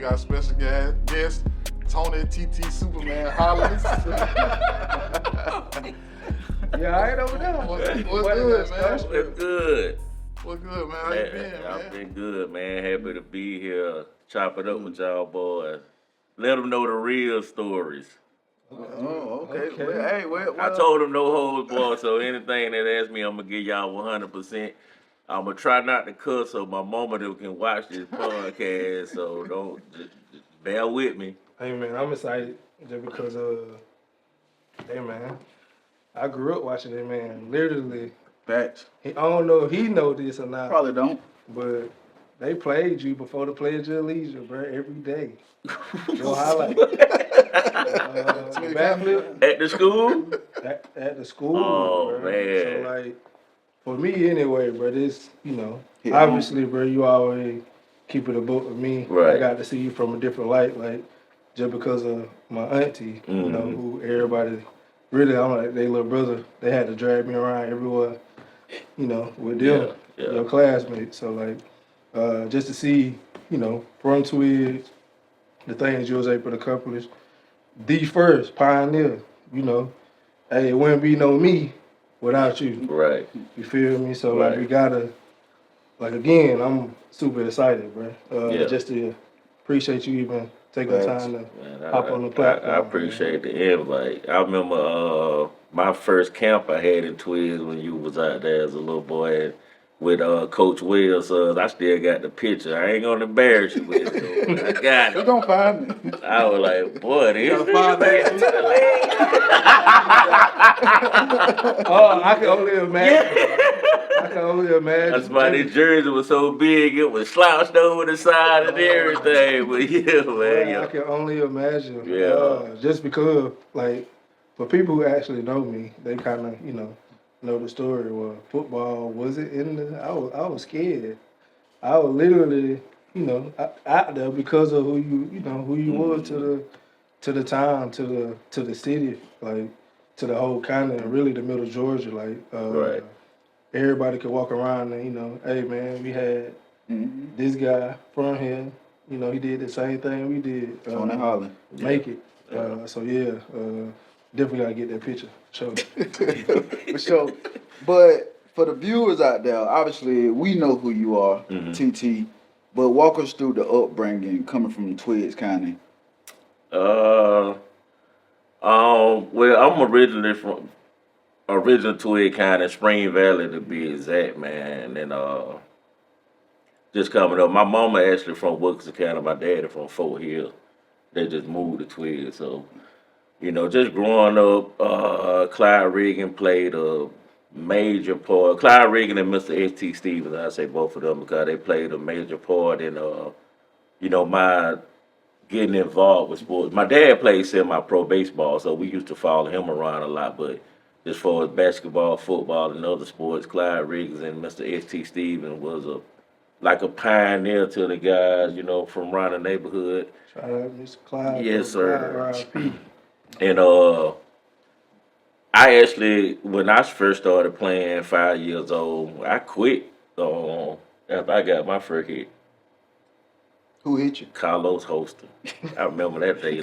got a special guest, Tony TT Superman Hollings. Yeah, I ain't over there. What's good, man? What's good? What's good, man? How you been, man? I've been good, man. Happy to be here, chop it up with y'all boys. Let them know the real stories. Oh, okay. Well, hey, well, I told them no holds barred, so anything that asks me, I'm going to give y'all 100%. I'm going to try not to cuss so my mama can watch this podcast, so just bear with me. Hey, man, I'm excited just because, hey, man, I grew up watching that man. Literally, Facts. I don't know if he know this or not. Probably don't. But they played you before the Pledge of Allegiance, bro, every day. Your highlight. Backflip. At the school? At the school, Oh, bro. man. So, like, for me anyway, bro, this, obviously, bro, you always keep it a book with me. Right. I got to see you from a different light, like, just because of my auntie, who everybody, really, I'm like, they little brother, they had to drag me around everywhere, with them, your classmates. So, like, just to see, from Twiggs, the things you was able to accomplish, the first pioneer, hey, it wouldn't be no me without you. Right. You feel me? So, Right. like, we gotta, like, again, I'm super excited, bro. Just to appreciate you even taking the time to hop on the platform. I appreciate the invite. I remember my first camp I had in Twiggs when you was out there as a little boy with Coach Wells. I still got the picture. I ain't gonna embarrass you with it, though, but I got You're it. gonna find me. I was like, boy, this gotta find that. to the league. Oh, I can only imagine. I can only imagine. That's why this jersey was so big, it was slouched over the side and everything. But yeah, man, I can only imagine. Yeah. Just because, like, for people who actually know me, they kind of, know the story. Well, football wasn't in the. I was scared. I was literally, out there because of who you was to the town, to the city, like to the whole county, and really the middle of Georgia, like. Right. Everybody could walk around and, hey, man, we had this guy from here. He did the same thing we did. Tony Holling. Make it. So, definitely got to get that picture. Sure. For sure. But for the viewers out there, obviously, we know who you are, TT. But walk us through the upbringing coming from Twiggs County. Well, I'm originally from Twiggs County, Spring Valley to be exact, man. And just coming up, my mama actually from Wilkinson County, my daddy from Fort Hill. They just moved to Twiggs, so just growing up, Clyde Reagan played a major part. Clyde Reagan and Mr. S.T. Stevens, I say both of them because they played a major part in my getting involved with sports. My dad played semi-pro baseball, so we used to follow him around a lot, but as far as basketball, football, and other sports, Clyde Riggs and Mr. S.T. Stevens was a pioneer to the guys, from around the neighborhood. Shout out Mr. Clyde. Yes, sir. Clyde, and I actually, when I first started playing 5 years old, I quit after I got my first hit. Who hit you? Carlos Holston. I remember that day,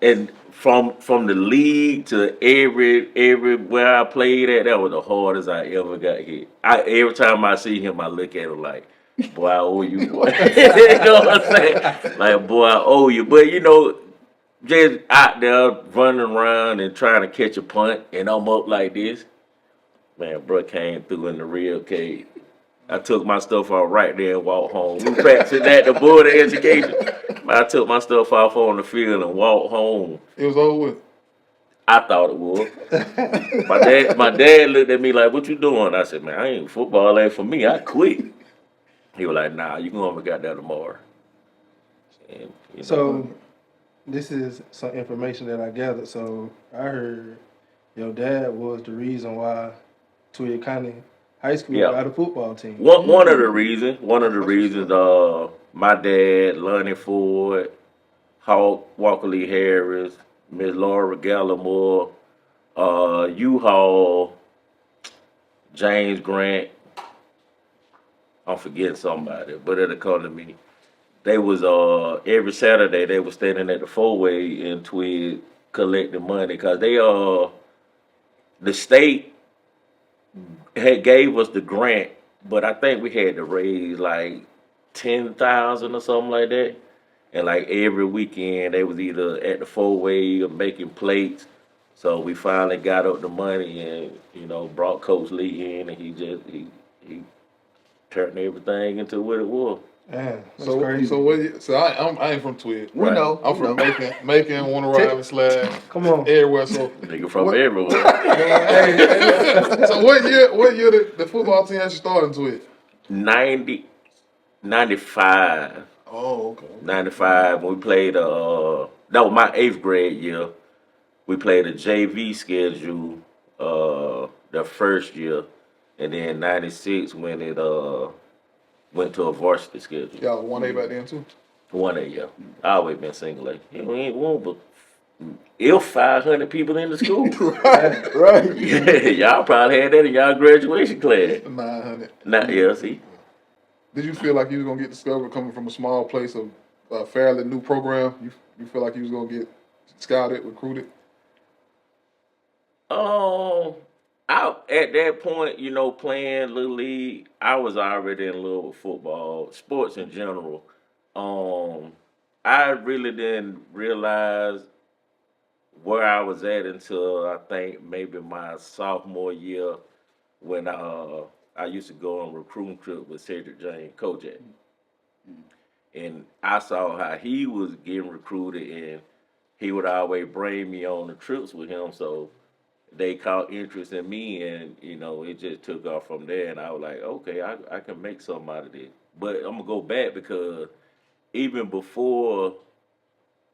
and from the league to everywhere I played at, that was the hardest I ever got hit. Every time I see him, I look at him like, boy, I owe you. Boy. You know what I'm saying? Like, boy, I owe you. But just out there running around and trying to catch a punt, and I'm up like this. Man, bro came through in the real cage. I took my stuff off right there and walked home. We practicing at the Board of Education. I took my stuff off on the field and walked home. It was over with. I thought it was. My dad looked at me like, "What you doing?" I said, "Man, football ain't for me. I quit." He was like, "Nah, you gonna got that tomorrow." And, So, this is some information that I gathered. So, I heard your dad was the reason why Twiggs County High School got a football team. One of the reasons, my dad, Lonnie Ford, Hawk, Walker Lee Harris, Miss Laura Gallimore, U-Haul, James Grant. I'm forgetting somebody, but it'll come to me. they was every Saturday they was standing at the four-way in Twiggs collecting money because the state had gave us the grant, but I think we had to raise like 10,000 or something like that. And like every weekend they was either at the four-way or making plates. So we finally got up the money and, brought Coach Lee in and he turned everything into what it was. Man, that's crazy. So I ain't from Twiggs. We know. I'm from Macon, Warner Robins, Slab. Come on. Everywhere. So Nigga from everywhere. so what year the football team actually started in Twiggs? 95. Oh, okay. 95, when we played, that was my 8th grade year. We played a JV schedule the first year, and then 96 when it went to a varsity schedule. Y'all 1A back then too? 1A, yeah. I always been single A. You ain't one, but if 500 people in the school. Right. Yeah, y'all probably had that in y'all graduation class. 900. Yeah, see. Did you feel like you was gonna get discovered coming from a small place of a fairly new program? You feel like you was gonna get scouted, recruited? At that point, playing Little League, I was already in love with football, sports in general. I really didn't realize where I was at until I think maybe my sophomore year when I used to go on recruiting trip with Cedric James, collegiate. And I saw how he was getting recruited and he would always bring me on the trips with him. So they caught interest in me and, it just took off from there. And I was like, okay, I can make something out of this. But I'm going to go back because even before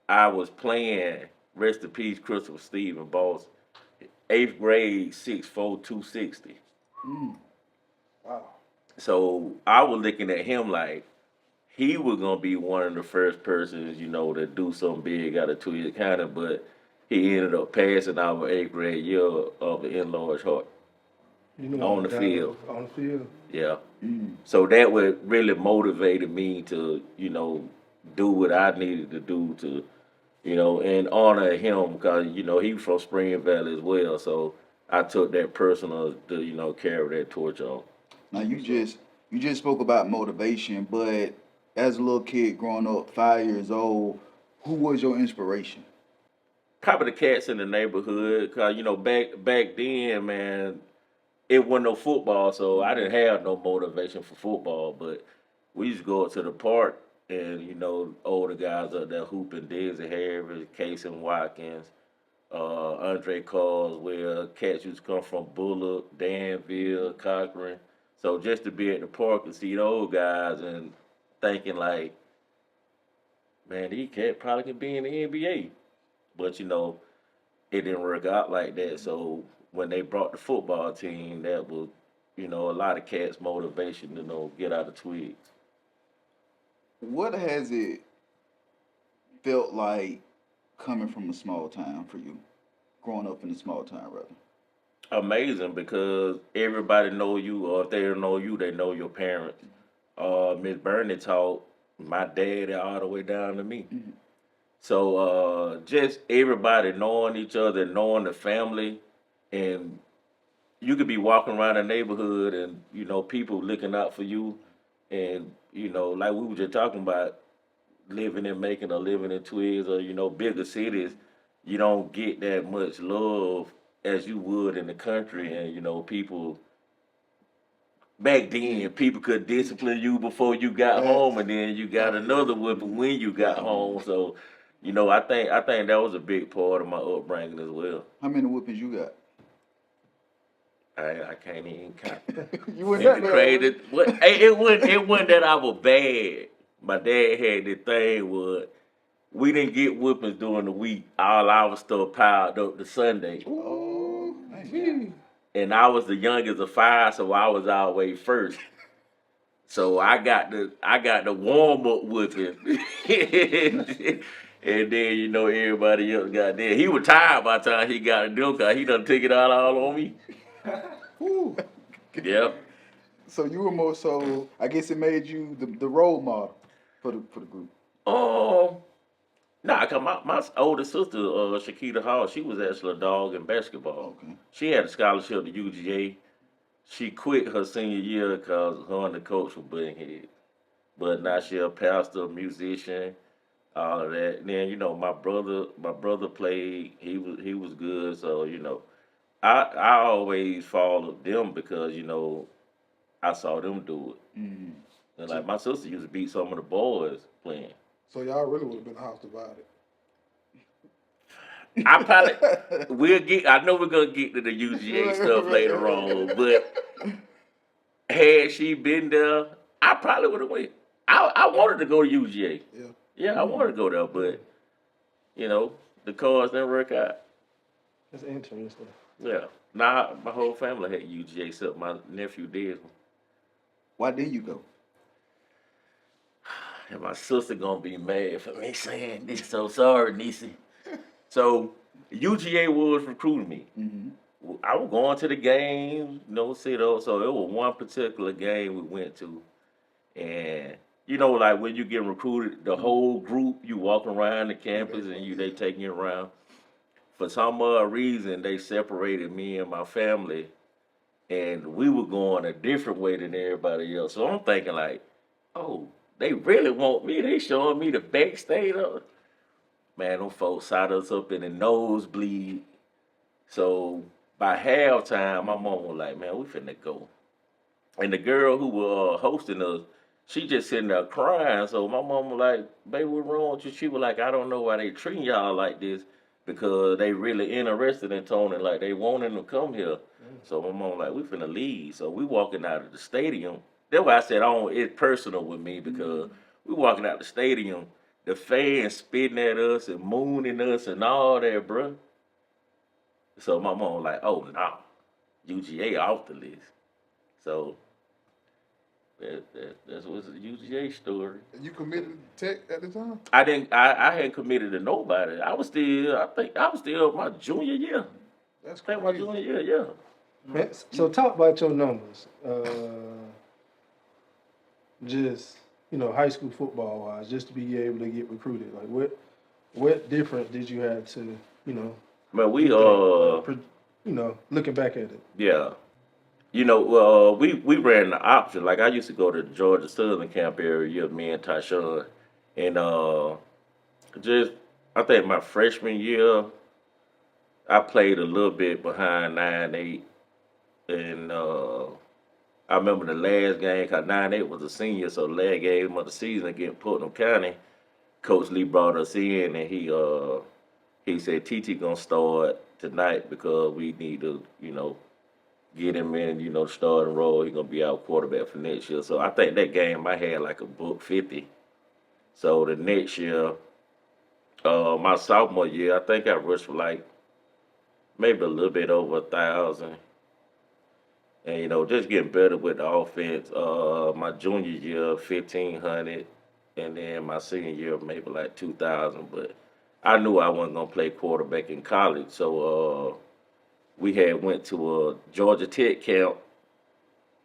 I was playing, rest in peace, Christopher Stephen, boss, 8th grade, 6'4", 260. Wow. So I was looking at him like he was gonna be one of the first persons, to do something big out of Twiggs County, but he ended up passing our 8th grade year of an enlarged heart on the field. On the field. Yeah. So that would really motivated me to, do what I needed to do to, and honor him because, he was from Spring Valley as well. So I took that personal to, carry that torch on. Now you just spoke about motivation, but as a little kid growing up, 5 years old, who was your inspiration? Probably the cats in the neighborhood, cause back then, man, it wasn't no football, so I didn't have no motivation for football. But we used to go up to the park, and older guys up there hooping, Dizzy Harris, Casey Watkins, Andre Carswell, cats used to come from Bullock, Danville, Cochran. So just to be at the park and see those guys and thinking like, man, these cats probably can be in the NBA. But, it didn't work out like that. So when they brought the football team, that was, a lot of cats' motivation to, get out of Twiggs. What has it felt like coming from a small town for you? Growing up in a small town, rather? Amazing because everybody know you, or if they don't know you, they know your parents. Miss Bernie taught my daddy all the way down to me. Mm-hmm. So just everybody knowing each other, knowing the family, and you could be walking around the neighborhood and, people looking out for you. And, like we were just talking about, living in Macon or living in Twiggs or, bigger cities, you don't get that much love as you would in the country. And, people, back then, people could discipline you before you got home, and then you got another whipping when you got home. So, I think that was a big part of my upbringing as well. How many whippings you got? I can't even count. You were that crazy. It wasn't that I was bad. My dad had this thing where we didn't get whippings during the week. All our stuff piled up to Sunday. Oh, man. And I was the youngest of 5, so I was always first. So I got the warm up whipping. And then, everybody else got there. He was tired by the time he got it done because he done took it out all on me. Yeah. So you were more so, I guess it made you the role model. for the group? Nah, cause my older sister, Shakita Hall, she was actually a dog in basketball. Okay. She had a scholarship to UGA. She quit her senior year because her and the coach were butting heads. But now she a pastor, musician, all of that. And then my brother played. He was good. So I always followed them because I saw them do it. Mm. And like my sister used to beat some of the boys playing. So y'all really would have been house divided. I probably I know we're gonna get to the UGA stuff later on, but had she been there, I probably would have went. I wanted to go to UGA. Yeah. Yeah, I wanted to go there, but the cards didn't work out. That's interesting. Yeah. Nah, my whole family had UGA except my nephew did. Why didn't you go? And my sister gonna be mad for me saying this. So sorry, Niecy. So UGA was recruiting me. Mm-hmm. I was going to the games, sit-ups. So it was one particular game we went to, and like when you get recruited, the whole group you walk around the campus and they taking you around. For some other reason, they separated me and my family, and we were going a different way than everybody else. So I'm thinking like, oh, they really want me. They showing me the backstage of it. Man, them folks sat us up in the nosebleed. So by halftime, my mom was like, man, we finna go. And the girl who was hosting us, she just sitting there crying. So my mom was like, baby, what's wrong with you? She was like, I don't know why they treating y'all like this because they really interested in Tony. Like, they want him to come here. So my mom was like, we finna leave. So we walking out of the stadium. That's why I said it's personal with me because we walking out the stadium, the fans spitting at us and mooning us and all that, bruh. So my mom was like, oh, no, UGA off the list. So that's what's the UGA story. And you committed to Tech at the time? I hadn't committed to nobody. I think I was still my junior year. That's I think crazy. my junior year, yeah. Man, so talk about your numbers. Just high school football wise, just to be able to get recruited. Like what difference did you have to But we looking back at it. yeah. We ran the option. Like I used to go to the Georgia Southern camp every year, me and Tyshawn. And I think my freshman year, I played a little bit behind 9-8. And I remember the last game, because 9-8 was a senior, so the last game of the season against Putnam County, Coach Lee brought us in and he said, TT gonna start tonight because we need to, get him in, starting role. He's gonna be our quarterback for next year. So I think that game I had like a $150. So the next year, my sophomore year, I think I rushed for like maybe a little bit over 1,000. And just getting better with the offense. My junior year, 1,500, and then my senior year, maybe like 2,000. But I knew I wasn't gonna play quarterback in college, so we had went to a Georgia Tech camp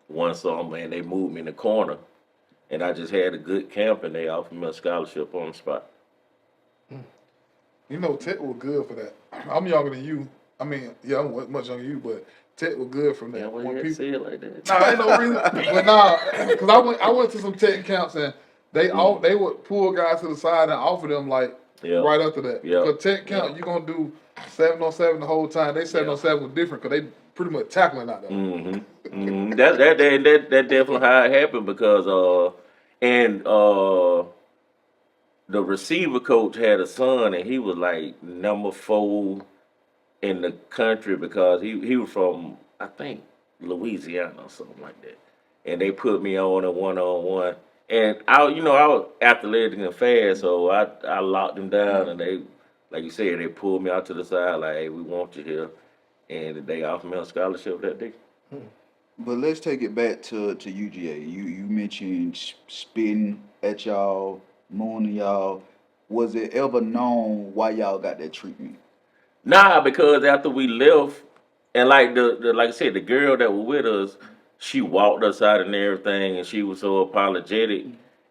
one summer, and they moved me in the corner, and I just had a good camp, and they offered me a scholarship on the spot. Tech was good for that. I'm younger than you. I mean, yeah, I'm much younger than you, but Tech was good from that. Yeah, well, you say it like that. Nah, ain't no reason. But nah, because I went to some Tech camps and they would pull guys to the side and offer them like right after that. Yeah. Because Tech camp, you're gonna do 7-on-7 the whole time. They 7-on-7 was different because they pretty much tackling out there. That definitely how it happened because the receiver coach had a son and he was like number 4 in the country because he was from I think Louisiana or something like that, and they put me on a 1-on-1, and I was athletic and fast, so I locked them down, and they, like you said, they pulled me out to the side like, hey, we want you here, and they offered me a scholarship that day. But let's take it back to UGA. You mentioned spitting at y'all, mooning y'all. Was it ever known why y'all got that treatment? Nah, because after we left, and like like I said, the girl that was with us, she walked us out and everything, and she was so apologetic.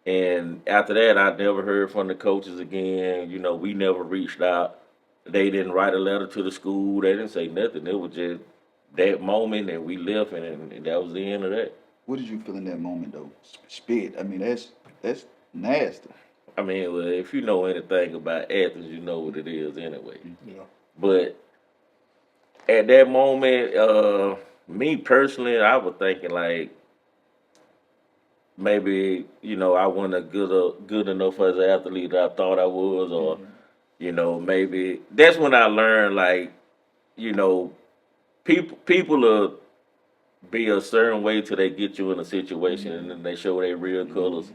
And after that, I never heard from the coaches again. You know, we never reached out. They didn't write a letter to the school. They didn't say nothing. It was just that moment, and we left, and that was the end of that. What did you feel in that moment though? Spit. I mean, that's nasty. I mean, well, if you know anything about Athens, you know what it is anyway. Yeah. But at that moment, me personally, I was thinking like maybe I wasn't a good enough as an athlete that I thought I was, or maybe that's when I learned like you know people will be a certain way till they get you in a situation and then they show their real colors.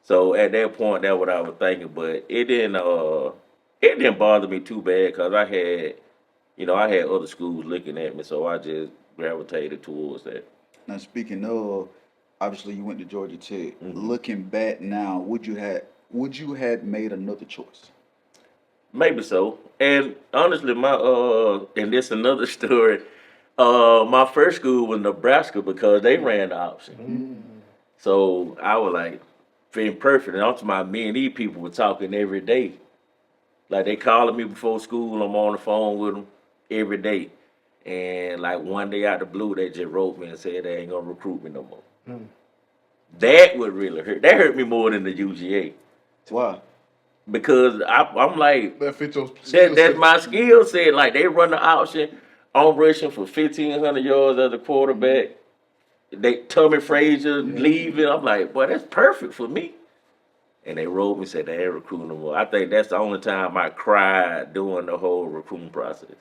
So at that point, that's what I was thinking. But it didn't bother me too bad because I had other schools looking at me, so I just gravitated towards that. Now speaking of, obviously you went to Georgia Tech. Mhm. Looking back now, would you have made another choice? Maybe so. And honestly, and this another story. My first school was Nebraska because they ran the option. So I was like, being perfect. And I'm talking about me and these people were talking every day. Like they calling me before school. I'm on the phone with them every day. And like one day out the blue, they just wrote me and said they ain't gonna recruit me no more. That would really hurt. That hurt me more than the UGA Why? because I'm like, That fit your skill that's set. my skill set. Like they run the option. I'm rushing for 1,500 yards as a quarterback. They Tommy Frazier leaving. I'm like, boy, that's perfect for me. And they wrote me said they ain't recruiting no more. I think that's the only time I cried during the whole recruiting process.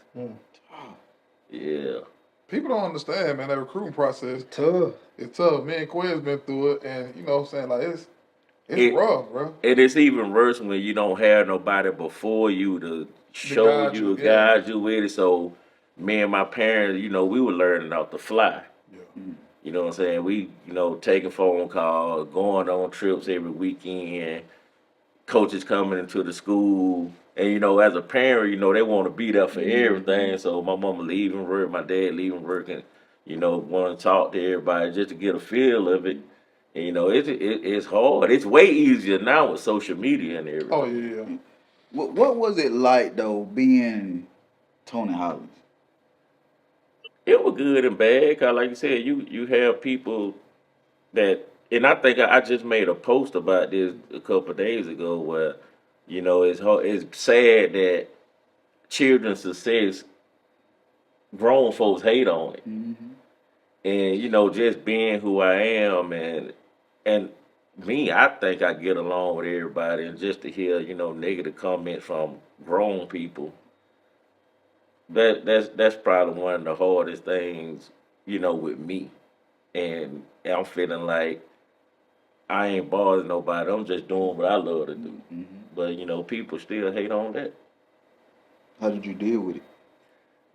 Yeah. People don't understand, man. That recruiting process, Tough. it's tough. Me and Quiz been through it, and you know what I'm saying, like it's It- rough, bro. And it's even worse when you don't have nobody before you to show guide you, you, guide you with it. So me and my parents, we were learning off the fly. Yeah. You know what I'm saying? We, taking phone calls, going on trips every weekend, coaches coming into the school. And, as a parent, they want to be there for everything. So my mama leaving work, my dad leaving work, and, want to talk to everybody just to get a feel of it. And, it's hard. It's way easier now with social media and everything. Oh yeah. What was it like though being Tony Hollings? It was good and bad, cause like you said, you have people that, and I think I just made a post about this a couple of days ago where, it's hard, it's sad that children's success, grown folks hate on it, and just being who I am and me, I think I get along with everybody, and just to hear negative comments from grown people. That's probably one of the hardest things, with me. And I'm feeling like I ain't bothering nobody. I'm just doing what I love to do. But people still hate on that. How did you deal with it?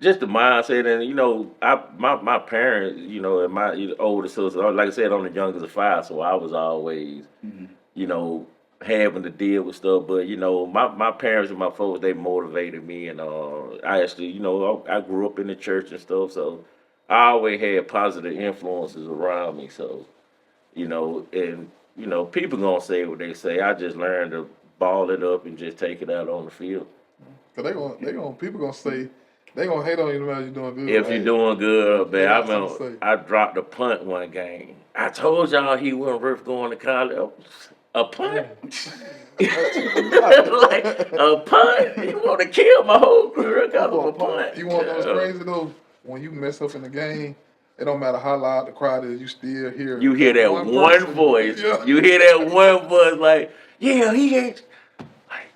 Just the mindset, and my parents, and my older sister. Like I said, I'm the youngest of five, so I was always, having to deal with stuff. But my parents and my folks, they motivated me, and I actually, I grew up in the church and stuff, so I always had positive influences around me. So and people gonna say what they say. I just learned to ball it up and just take it out on the field. Cause people gonna say they gonna hate on you no matter you're doing good. If you're doing good, They man, I got something to remember say. I dropped a punt one game. I told y'all he wasn't worth going to college. A punt? Like a punt? You want to kill my whole career because of a punt? You want those Yeah. crazy though? When you mess up in the game, it don't matter how loud the crowd is, you still hear. You hear that one person. voice. Yeah. You hear that one voice like, yeah, he ain't. Like,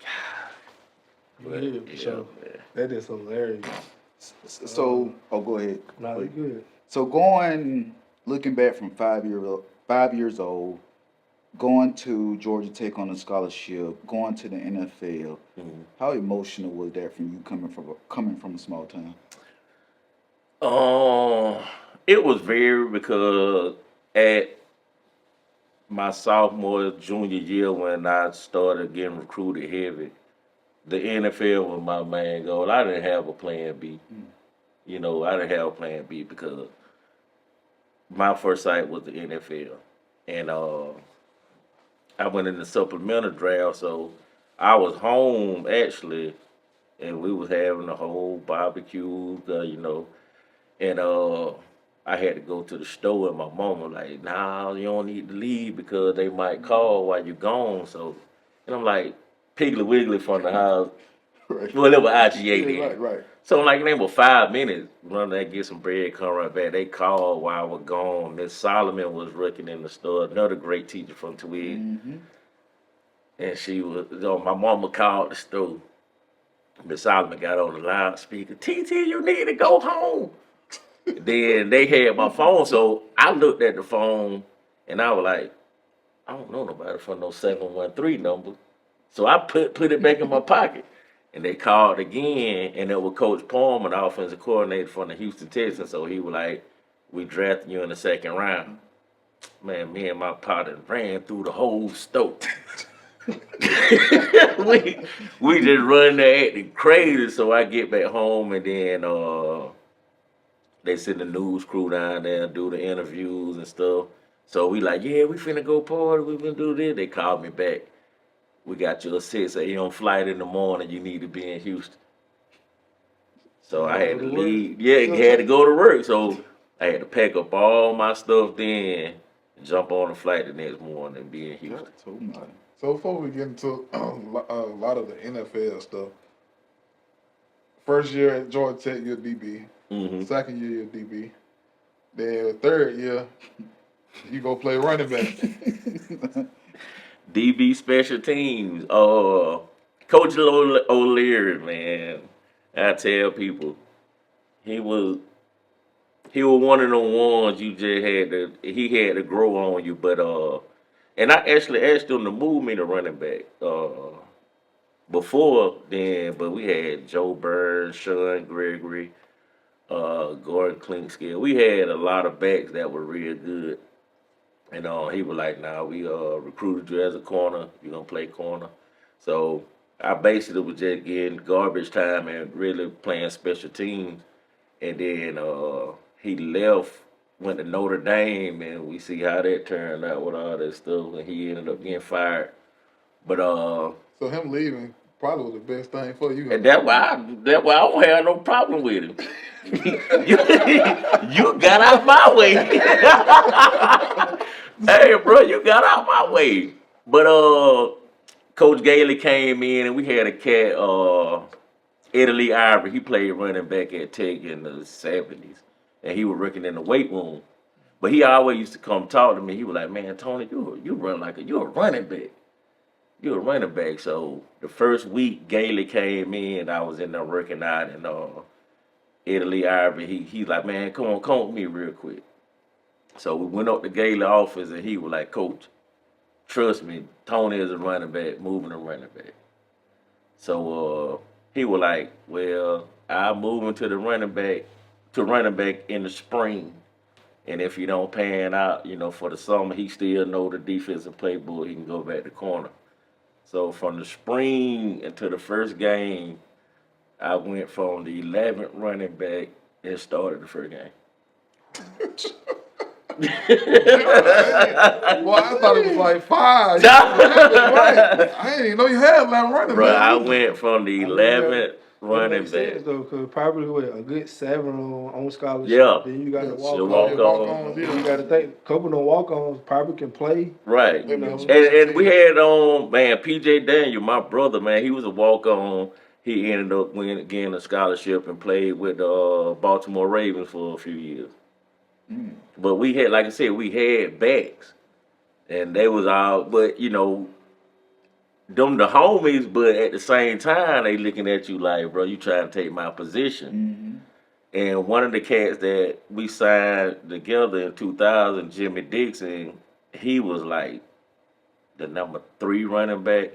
but, Yeah, for sure. man. That is hilarious. So, go ahead. Nah, they good. So looking back from 5 years old, going to Georgia Tech on a scholarship, going to the NFL. How emotional was that from you coming from a small town? It was very because at my sophomore, junior year when I started getting recruited heavy, the NFL was my main goal. I didn't have a plan B. I didn't have a plan B because my first sight was the NFL. And I went in the supplemental draft, so I was home actually, and we was having a whole barbecue, and I had to go to the store, and my mom was like, "Nah, you don't need to leave because they might call while you're gone." So, and I'm like, Piggly Wiggly from the house, Right. well, it was IGA then. Yeah, right. So I'm like, in about 5 minutes, run there, get some bread, come right back. They called while I was gone. Miss Solomon was working in the store, another great teacher from Twiggs. Mm-hmm. And she was, my mama called the store. Miss Solomon got on the loudspeaker, TT, you need to go home. Then they had my phone, so I looked at the phone and I was like, I don't know nobody from no 713 number. So I put it back in my pocket. And they called again, and it was Coach Palmer, the offensive coordinator from the Houston Texans. So he was like, we drafted you in the second round. Man, me and my partner ran through the whole store. we just run there acting crazy. So I get back home, and then they send the news crew down there and do the interviews and stuff. So we like, yeah, we finna go party, we finna do this. They called me back. We got you a 6 a.m. flight in the morning. You need to be in Houston. So I had to leave. Yeah, had to go to work. So I had to pack up all my stuff then, and jump on the flight the next morning and be in Houston. So before we get into a lot of the NFL stuff, first year at Georgia Tech, you're DB. Mm-hmm. Second year, you're DB. Then third year, you go play running back. DB special teams. Coach O'Leary, man. I tell people, he was one of the ones you just had to grow on you. But and I actually asked him to move me to running back before then. But we had Joe Burns, Sean Gregory, Gordon Klinkskill. We had a lot of backs that were real good. And he was like, nah, we recruited you as a corner. You're going to play corner. So I basically was just getting garbage time and really playing special teams. And then he left, went to Notre Dame, and we see how that turned out with all that stuff. And he ended up getting fired. But so him leaving probably was the best thing for you. And that's why I don't have no problem with him. you got out my way. Hey, bro, you got out my way. But Coach Gailey came in, and we had a cat, Italy Ivory. He played running back at Tech in the 70s, and he was working in the weight room. But he always used to come talk to me. He was like, man, Tony, you run like you're a running back. You're a running back. So the first week Gailey came in, I was in there working out, and Italy Ivory, he's like, man, come with me real quick. So we went up to Gailey office, and he was like, Coach, trust me, Tony is a running back, moving a running back. So he was like, well, I'll move him to running back in the spring. And if you don't pan out, for the summer, he still know the defensive playbook. He can go back to corner. So from the spring until the first game, I went from the 11th running back and started the first game. Well, I thought it was like 5. I didn't even know you had 11 running Bro, backs. I went from the 11th running back. Though, cause probably with a good 7 on scholarship. Yeah. Then you got to walk on. You got to think a couple of walk-ons probably can play. Right. You know. And we had man, PJ Daniel, my brother, man, he was a walk-on. He ended up getting a scholarship and played with Baltimore Ravens for a few years. But we had, like I said, we had backs, and they was all, but them the homies, but at the same time they looking at you like, bro, you trying to take my position. And one of the cats that we signed together in 2000, Jimmy Dixon, he was like the number 3 running back.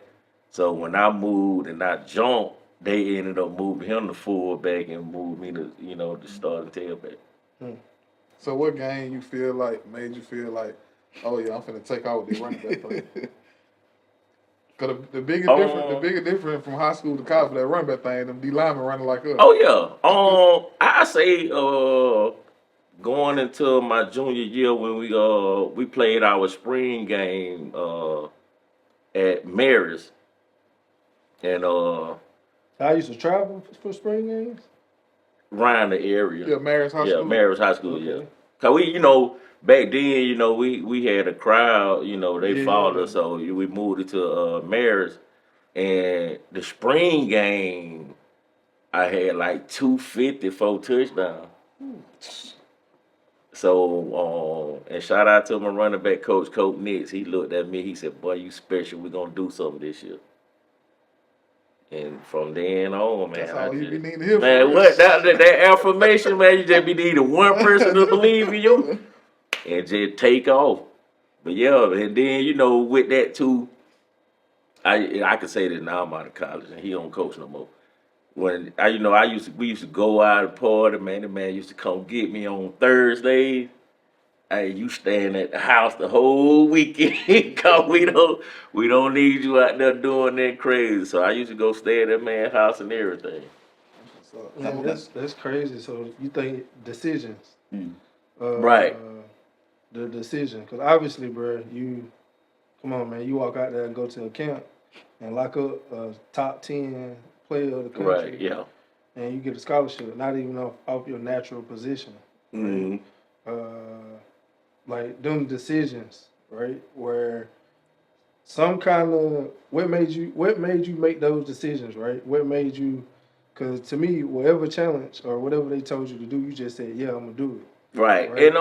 So when I moved and I jumped, they ended up moving him to fullback and moved me to, the starting tailback. So what game made you feel like, oh yeah, I'm finna take out with the running back play? Cause the bigger difference from high school to college for that running back thing, them D linemen running like us. Oh yeah. I say going into my junior year when we played our spring game at Mary's, and I used to travel for spring games. around the area. Yeah, Mary's High Yeah, School. Mary's High School. Okay. Yeah, cause we, back then, we had a crowd. They followed us, so we moved it to Mary's, and the spring game, I had like 254 touchdowns. So, and shout out to my running back coach, Coach Nix. He looked at me. He said, "Boy, you special. We're gonna do something this year." And from then on, man, That's all you be needing to hear. man, from what us. that affirmation, man? You just be needing one person to believe in you, and just take off. But yeah, and then with that too, I can say that now I'm out of college and he don't coach no more. When we used to go out and party, man. The man used to come get me on Thursdays. Hey, you staying at the house the whole weekend, cause we don't need you out there doing that crazy. So I used to go stay at that man's house and everything. So, Man, that's crazy. So you think decisions, Right. The decision, because obviously, bro, come on, man, you walk out there and go to a camp and lock up a top 10 player of the country, Right. Yeah. and you get a scholarship, not even off your natural position. Mm-hmm. Like them decisions, right? Where some kind of what made you make those decisions, right? What made you? Because to me, whatever challenge or whatever they told you to do, you just said, "Yeah, I'm gonna do it." Right. Right? And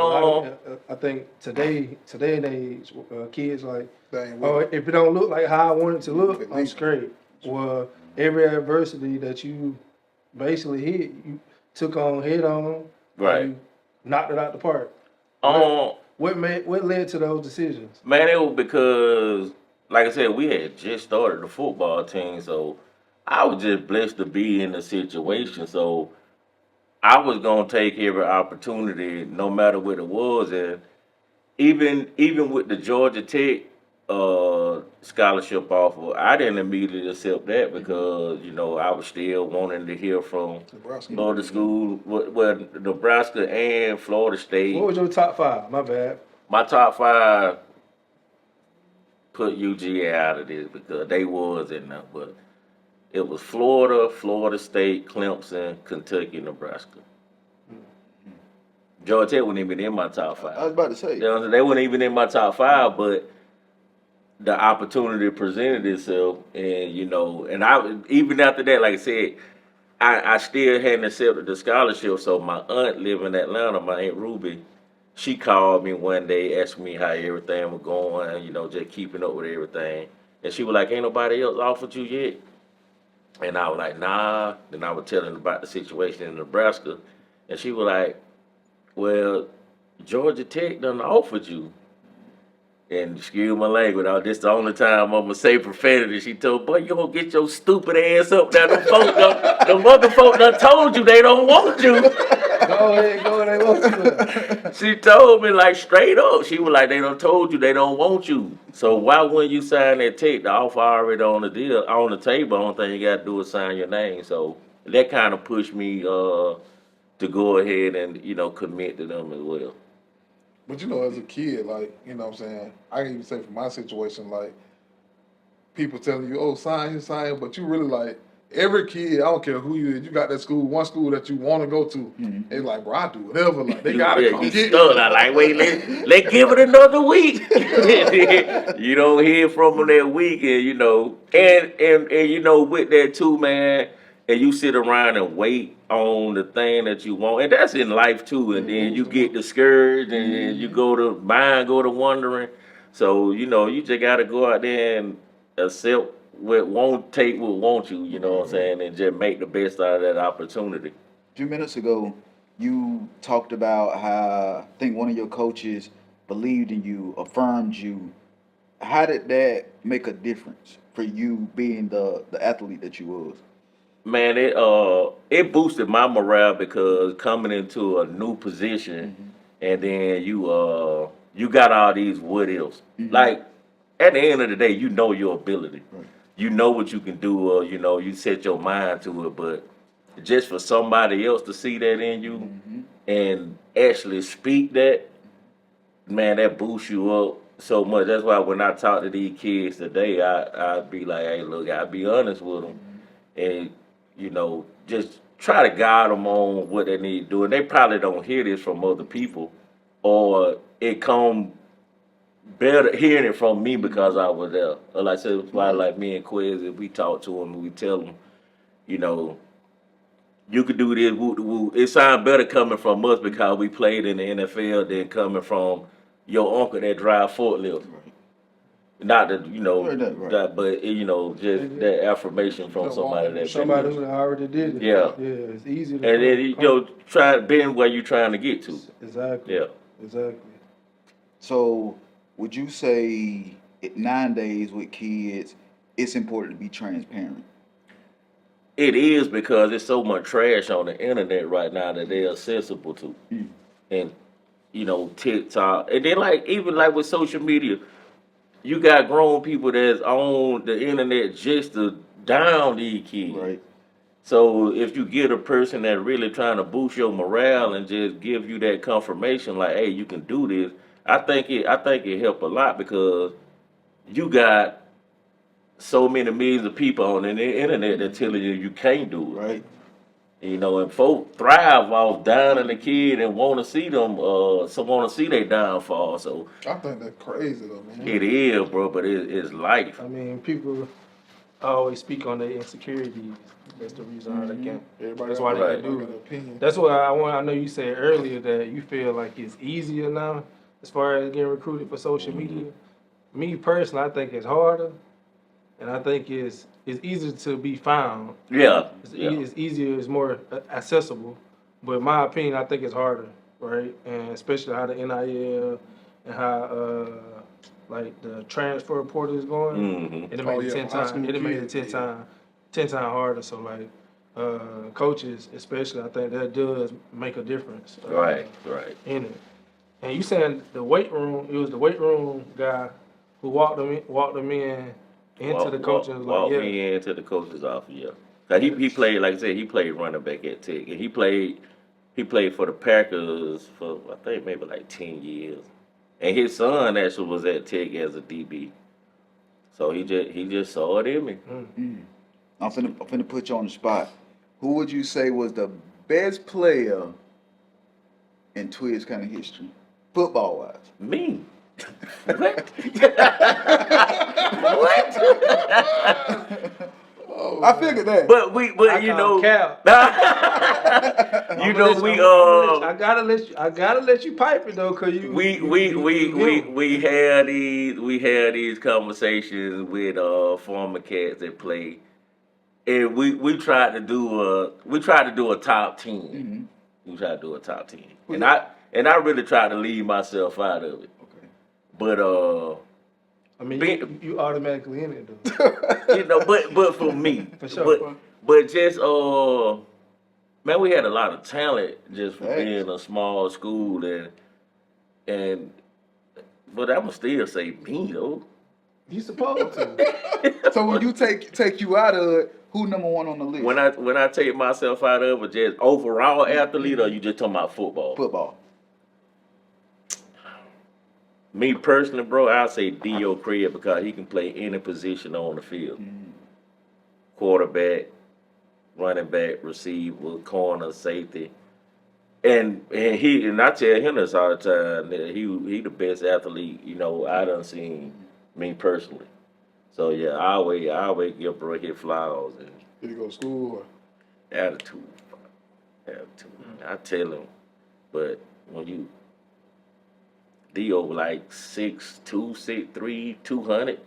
I think today and age, kids like, dang, oh, if it don't look like how I want it to look, I'm Leave. straight. Well, every adversity that you basically hit, you took on head on, Right. and you knocked it out the park. What led to those decisions? Man, it was because, like I said, we had just started the football team, so I was just blessed to be in the situation. So I was gonna take every opportunity, no matter what it was, and even with the Georgia Tech scholarship offer, I didn't immediately accept that because I was still wanting to hear from Nebraska. other schools, well, Nebraska and Florida State. What was your top 5? My bad. My top 5 put UGA out of this because they was in there, but it was Florida, Florida State, Clemson, Kentucky, Nebraska. Georgia Tech wasn't even in my top 5. I was about to say. They weren't even in my top 5, but the opportunity presented itself, and and I even after that, like I said, I still hadn't accepted the scholarship. So my aunt living in Atlanta, my Aunt Ruby, she called me one day, asked me how everything was going, just keeping up with everything, and she was like, "Ain't nobody else offered you yet?" And I was like, "Nah." Then I was telling her about the situation in Nebraska, and she was like, "Well, Georgia Tech done offered you." And excuse my language, this the only time I'm gonna say profanity. She told, "Boy, you gonna get your stupid ass up there. The mother folk done told you they don't want you." Go ahead, they want you. She told me like straight up. She was like, "They done told you they don't want you. So why wouldn't you sign that take? The offer already on the deal, on the table. Only thing you gotta do is sign your name." So that kind of pushed me to go ahead and commit to them as well. But as a kid, like, what I'm saying, I can even say from my situation, like, people telling you, "Oh, sign here," but you really like every kid. I don't care who you is. You got that school, one school that you want to go to. Mm-hmm. They like, bro, I do whatever. Like, they gotta come you get stuck. me. I like, wait, let's give it another week. You don't hear from them that week, and and with that too, man. And you sit around and wait on the thing that you want, and that's in life too. And then you get discouraged, and then you go to wondering. So you just gotta go out there and accept what won't take what won't you. You know what I'm saying, and just make the best out of that opportunity. A few minutes ago, you talked about how I think one of your coaches believed in you, affirmed you. How did that make a difference for you being the athlete that you was? Man, it boosted my morale because coming into a new position, and then you got all these what ifs. Like at the end of the day, you know your ability, you know what you can do, or you set your mind to it. But just for somebody else to see that in you and actually speak that, man, that boosts you up so much. That's why when I talk to these kids today, I'd be like, hey, look, I'll be honest with them, and just try to guide them on what they need to do. And they probably don't hear this from other people, or it come better hearing it from me because I was there. Or like I said, it's why like me and Quiz, if we talk to them, we tell them, you could do this. Woo, woo. It sounds better coming from us because we played in the NFL than coming from your uncle that drive forklift. Right. Not that Right. that, but just that affirmation from somebody who already did it. Yeah. It's easy to. And then try being where you're trying to get to. Exactly. Yeah. Exactly. So, would you say nowadays with kids, it's important to be transparent? It is because there's so much trash on the internet right now that they're accessible to. And, TikTok. And then even with social media, you got grown people that's on the internet just to down these kids. Right. So if you get a person that really trying to boost your morale and just give you that confirmation like, hey, you can do this, I think it help a lot because you got so many millions of people on the internet that telling you can't do it. Right. And folk thrive off downing the kid and want to see them, want to see their downfall. So I think that's crazy though, man. it is, bro, but it's life. I mean, people always speak on their insecurities. That's the reason why they can't. Everybody That's why they Right. can do got an it. opinion. That's what I know you said earlier that you feel like it's easier now as far as getting recruited for social media. Me personally, I think it's harder, and I think it's easier to be found. Yeah. It's easier, it's more accessible. But in my opinion, I think it's harder, right? And especially how the NIL and how the transfer portal is going. Mm-hmm. It'll make it 10 high times. school It'll make it kids, 10 times harder. So coaches, especially, I think that does make a difference. Right. In it. And you saying the weight room? It was the weight room guy who walked them in into the coach and was walked like, me into the coach's office. Yeah. 'Cause he played, like I said, he played running back at Tech, and he played for the Packers for I think maybe like 10 years. And his son actually was at Tech as a DB. So he just saw it in me. I'm finna put you on the spot. Who would you say was the best player in Twiggs County history, football wise? Me. What? What? I figured that. But Cal. I gotta let you pipe it though, cause we had these conversations with former cats that play, and we tried to do a top 10. Mm-hmm. We tried to do a top 10, and I really tried to leave myself out of it. Okay. But I mean, you automatically in it though. but for me, For sure. but just man, we had a lot of talent just for Thanks. being a small school, and but I'ma still say me though. You supposed to. So when you take you out of it, who number one on the list? When I take myself out of it, just overall athlete, or you just talking about football? Football. Me personally, bro, I'll say D.O. Craig because he can play any position on the field. Quarterback, running back, receiver, corner, safety. And I tell him this all the time that he the best athlete, I done seen, me personally. So yeah, I always give bro his flowers and Did he go to school or? attitude. I tell him, but when you D.O. like 6'2", 6'3", 200.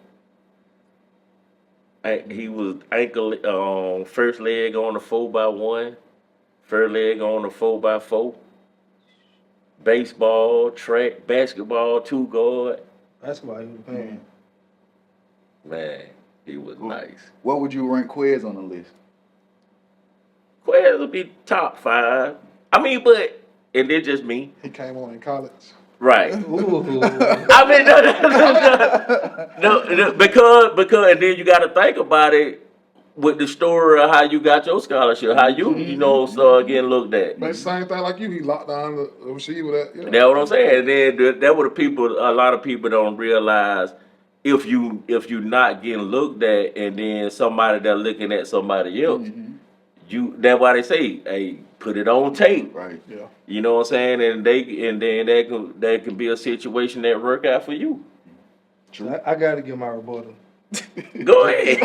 He was ankle first leg on the 4x1, first leg on the 4x4. Baseball, track, basketball, 2 guard. Basketball, he was playing. Man, he was nice. What would you rank Quiz on the list? Quez would be top 5. I mean, and then just me. He came on in college. Right. Ooh. I mean, no, because, and then you got to think about it. with the story of how you got your scholarship, how you know, start getting looked at. But same thing like you, he locked down the receiver. That's what I'm saying. Then that what a lot of people don't realize. If you not getting looked at, and then somebody that looking at somebody else, that's why they say, hey, put it on tape. Right. Yeah. You know what I'm saying? And then that can be a situation that work out for you. True. I gotta give my rebuttal. Go ahead.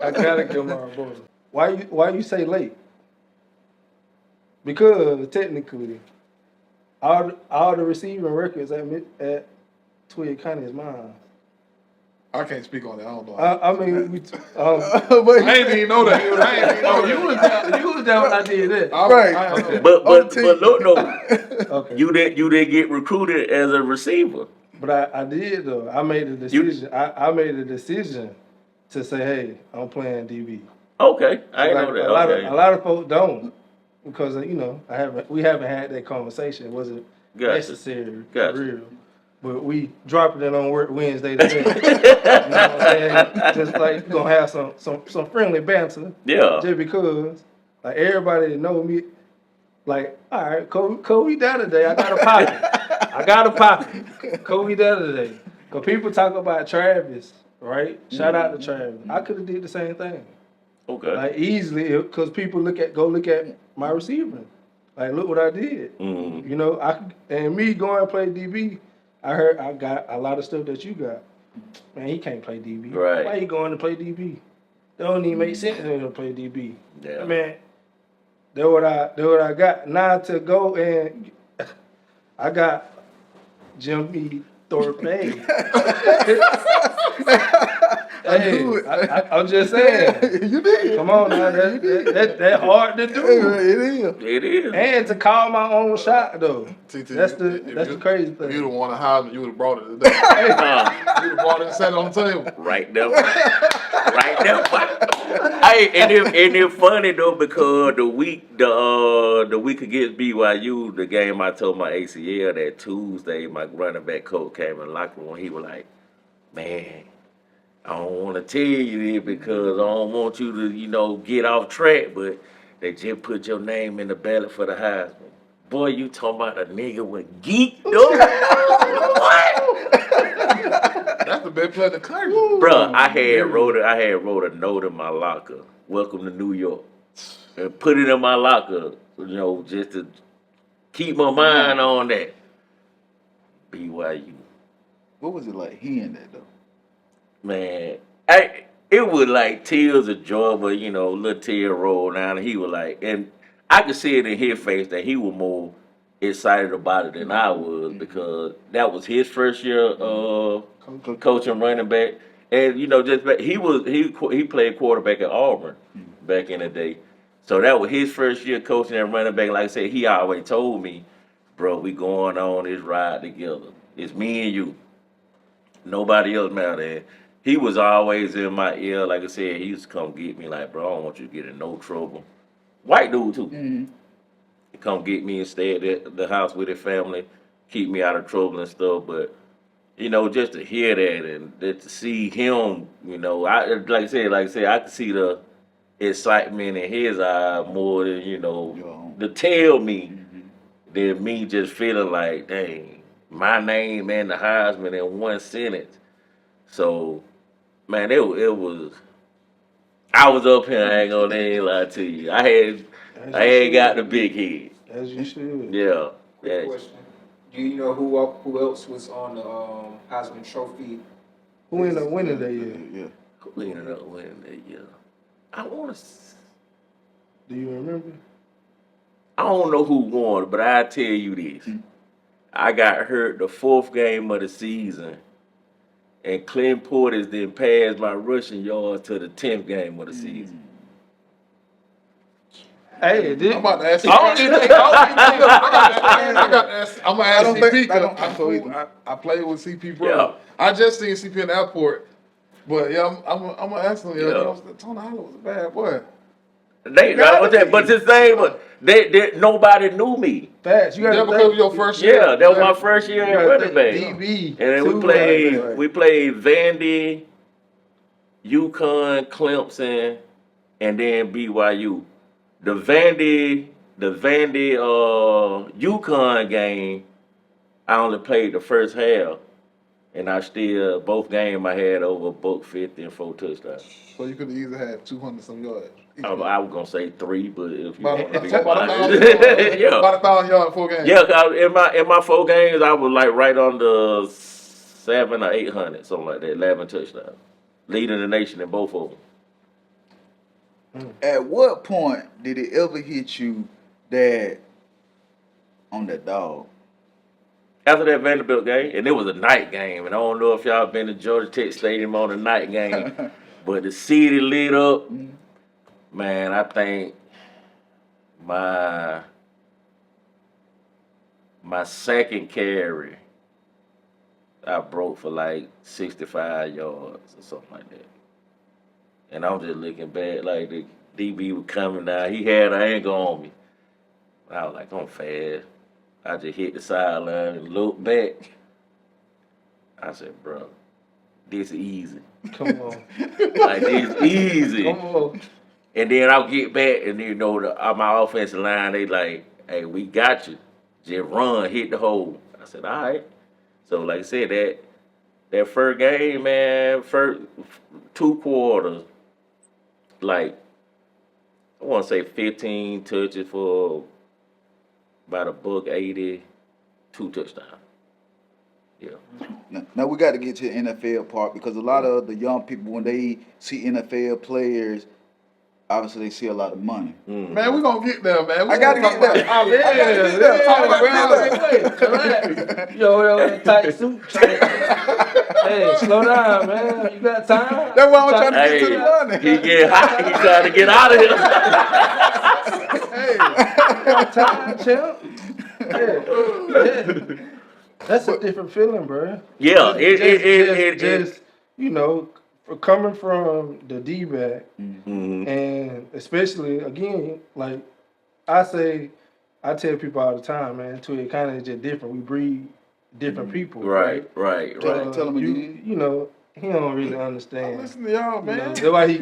I gotta give my rebuttal. Why you say late? Because technically, all the receiving records at Twiggs County is mine. I can't speak on that. I don't know. I mean, I ain't even know that. I ain't even know that. you was there when I did that. Right. But look though, Okay. you didn't get recruited as a receiver. But I did though. I made a decision. I made a decision to say, hey, I'm playing DB. Okay, I didn't know that. A lot of folks don't, because we haven't had that conversation. It wasn't necessary for real. But we dropping it on Wednesday today. You know what I'm saying? Just like gonna have some friendly banter. Yeah. Just because like everybody know me, like, all right, Kobe down today. I got a pocket. Kobe down today. Cause people talk about Travis, right? Shout out to Travis. I could have did the same thing. Okay. Like easily, because people go look at my receiving. Like, look what I did. Mm-hmm. You know, and me going and play DB. I heard I got a lot of stuff that you got. Man, he can't play DB. Right. Why you going to play DB? That don't even make sense for him to play DB. Yeah. Man, that's what I got. Now to go and I got Jimmy Thorpe. Hey, I'm just saying. You did. Come on now, that hard to do. It is. And to call my own shot though. That's If the crazy thing. If you'd have won a Heisman, you would have brought it today. You'd have brought it and set it on the table. Right there. Right there. Hey, and it's funny though, because the week against BYU, the game I told my ACL that Tuesday, my running back coach came in the locker room. He was like, man, I don't want to tell you this because I don't want you to, get off track, but they just put your name in the ballot for the Heisman. Boy, you talking about a nigga with geek, though? What? That's the best player in the country. Bruh, I had wrote a note in my locker. Welcome to New York. And put it in my locker, just to keep my mind on that. BYU. What was it like hearing that though? Man, it was like tears of joy, but little tear rolled down, and he was like, and I could see it in his face that he was more excited about it than I was, because that was his first year coaching running back, and he played quarterback at Auburn back in the day, so that was his first year coaching at running back. Like I said, he always told me, bro, we going on this ride together. It's me and you. Nobody else matter. He was always in my ear. Like I said, he used to come get me like, bro, I don't want you to get in no trouble. White dude, too. Mm-hmm. He come get me and stay at the house with his family, keep me out of trouble and stuff. But, just to hear that and to see him, like I said, I could see the excitement in his eye more than, to tell me than me just feeling like, dang, my name and the Heisman in one sentence. So, man, it was. I was up here. I ain't gonna lie to you. I had got the big head. As you should. Yeah. Quick question: do you know who else was on the Heisman Trophy? Who ended up winning that year? Yeah. Who ended up winning that year? I want to. Do you remember? I don't know who won, but I tell you this: I got hurt the fourth game of the season. And Clint Portis then passed my rushing yards to the 10th game of the season. Hey, I'm about to ask you. I I'm gonna ask CP. I played with CP, bro. Yeah. I just seen CP in the airport, but yeah, I'm gonna ask him. Yeah. Tony Holling was a bad boy. But this thing, nobody knew me. Facts. You got That because of your first year. Yeah, that was my first year at running back. DB. And then we played Vandy, UConn, Clemson, and then BYU. The Vandy UConn game, I only played the first half, and I still both games I had over $150 and 4 touchdowns. So you could have easily had 200 some yards. I was gonna say 3, but if you About want to think about about it, yeah, about 1,000 yards 4 games. yeah. 'Cause in my 4 games, I was like right on the 700 or 800, something like that, 11 touchdowns, leading the nation in both of them. At what point did it ever hit you that on that dog? After that Vanderbilt game, and it was a night game, and I don't know if y'all been to Georgia Tech Stadium on a night game, but the city lit up. Man, I think my second carry, I broke for like 65 yards or something like that. And I'm just looking back, like the DB was coming down. He had an angle on me. I was like, I'm fast. I just hit the sideline and looked back. I said, bro, this is easy. Come on. Like, this is easy. Come on. And then I'll get back, and you know, my offensive line, they like, hey, we got you. Just run, hit the hole. I said, all right. So, like I said, that first game, man, first 2 quarters, like, I want to say 15 touches for about $180, 2 touchdowns. Yeah. Now we got to get to the NFL part because a lot of the young people, when they see NFL players, obviously they see a lot of money. Man, we gonna get there, man. I gotta get there. Yo, tight suit. Hey, slow down, man. You got time? That's why I'm trying to get to the money. He get hot. He trying to get out of here. Time, champ. Yeah. That's a different feeling, bro. Yeah, Just you know, for coming from the D-back, and especially again, like I tell people all the time, man, Twiggs County is just different. We breed different people. Right. Tell him again. You know, he don't really understand. Listen to y'all, man. That's why he,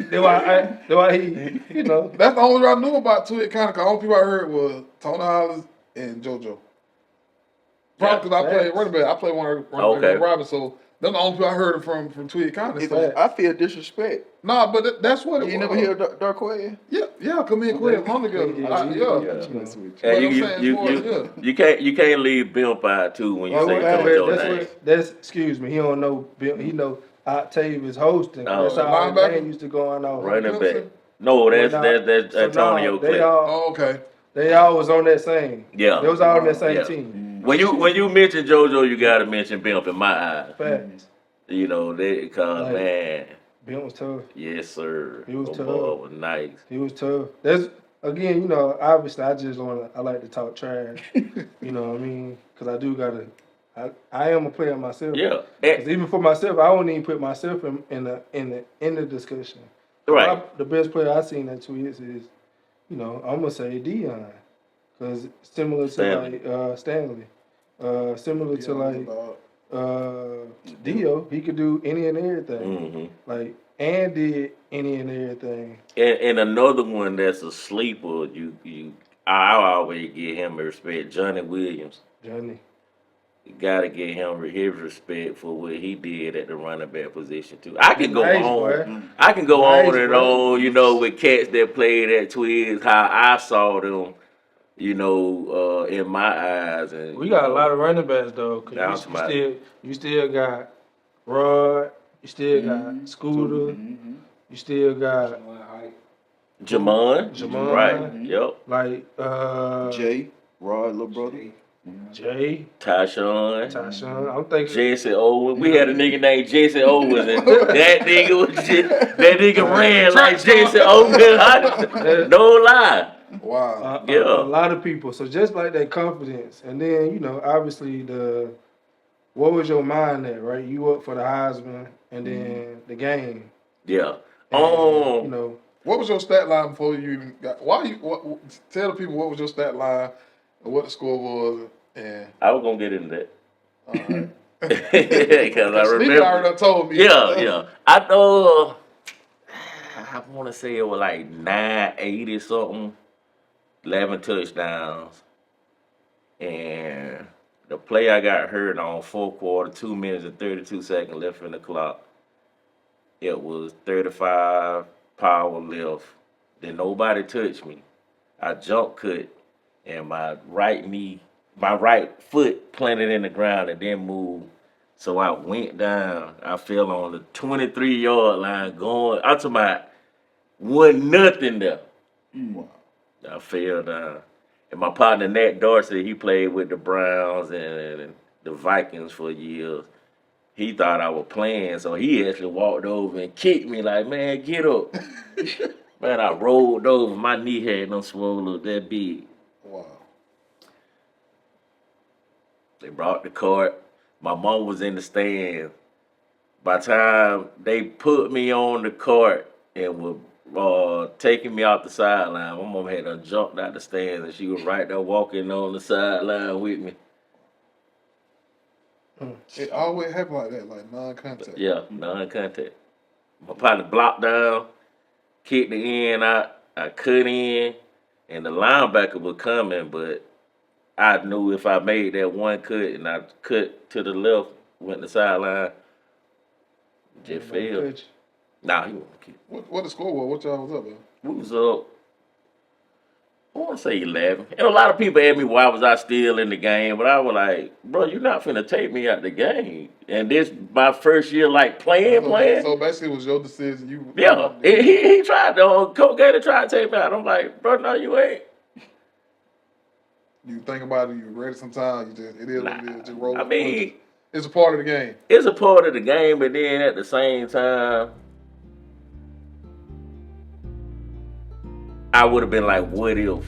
you know. That's the only I knew about Twiggs County. Cause the only people I heard was Tony Holling and JoJo. Probably because I played running back. I played one running back Robin, so they're the only people I heard from Twiggs County. So. I feel disrespect. Nah, but that's what it was. You never hear Darquay? Yeah, come in, Quinn, hung together. You can't leave Bimp out too when you say JoJo name. That's excuse me. He don't know Bimp. He know Octavius hosting. That's how our name used to go on. Running back. No, that's Antonio Clay. Okay. They all was on that same. Yeah. They was all on that same team. When you mention JoJo, you gotta mention Bimp in my eyes. Facts. You know, because man. Bimp was tough. Yes, sir. He was tough. Was nice. He was tough. There's again, you know, obviously I like to talk trash. You know what I mean? Because I do gotta. I am a player myself. Yeah. Because even for myself, I wouldn't even put myself in the discussion. Right. The best player I seen at Twiggs is, you know, I'm gonna say Dion, because similar to like Stanley, similar to like Dio, he could do any and everything. Like and did any and everything. And another one that's a sleeper, I always give him respect, Johnny Williams. Johnny. You gotta give him his respect for what he did at the running back position too. I can go on. I can go on and on, you know, with cats that played at Twiggs, how I saw them, you know, in my eyes. And we got a lot of running backs though. Cause you still got Rod, you still got Scooter, you still got Jamon. Right. Yep. Like Jay, Rod, little brother. Jay, Tyshawn, I'm thinking Jesse Owens. We had a nigga named Jesse Owens, and that nigga ran like Jesse Owens. No lie. Wow. Yeah. A lot of people. So just like that confidence, and then you know, obviously what was your mind at, right? You up for the Heisman, and then the game. Yeah. And, you know, what was your stat line before you even got? Tell the people what was your stat line and what the score was. And I was gonna get into that. All right. Because I remember. already told me. Yeah. I know. I want to say it was like 980 something, 11 touchdowns. And the play I got hurt on, fourth quarter, 2 minutes and 32 seconds left in the clock. It was 35 power left. Then nobody touched me. I jump cut, and my right foot planted in the ground and then moved. So I went down. I fell on the 23-yard line going. I'm talking about 1-0 there. Wow. I fell down. And my partner, Nat Dorsey, he played with the Browns and the Vikings for years. He thought I was playing, so he actually walked over and kicked me like, man, get up. Man, I rolled over. My knee had no swollen up that big. Wow. They brought the cart. My mom was in the stands. By the time they put me on the cart and were taking me off the sideline, my mom had done jumped out the stands and she was right there walking on the sideline with me. It always happen like that, like non-contact. Yeah, non-contact. My partner blocked down, kicked the end out, I cut in, and the linebacker was coming, but I knew if I made that one cut and I cut to the left, went to the sideline, just fell. Nah, he wasn't kick. What the score was? What y'all was up, man? We was up, I want to say 11. And a lot of people asked me why was I still in the game, but I was like, bro, you're not finna take me out the game. And this my first year like playing. So basically, it was your decision. Yeah, he tried to. Coach Gator tried to take me out. I'm like, bro, no, you ain't. You think about it, you read it sometimes. It is what it is. Just roll. I mean, it's a part of the game. It's a part of the game, but then at the same time, I would have been like, what if?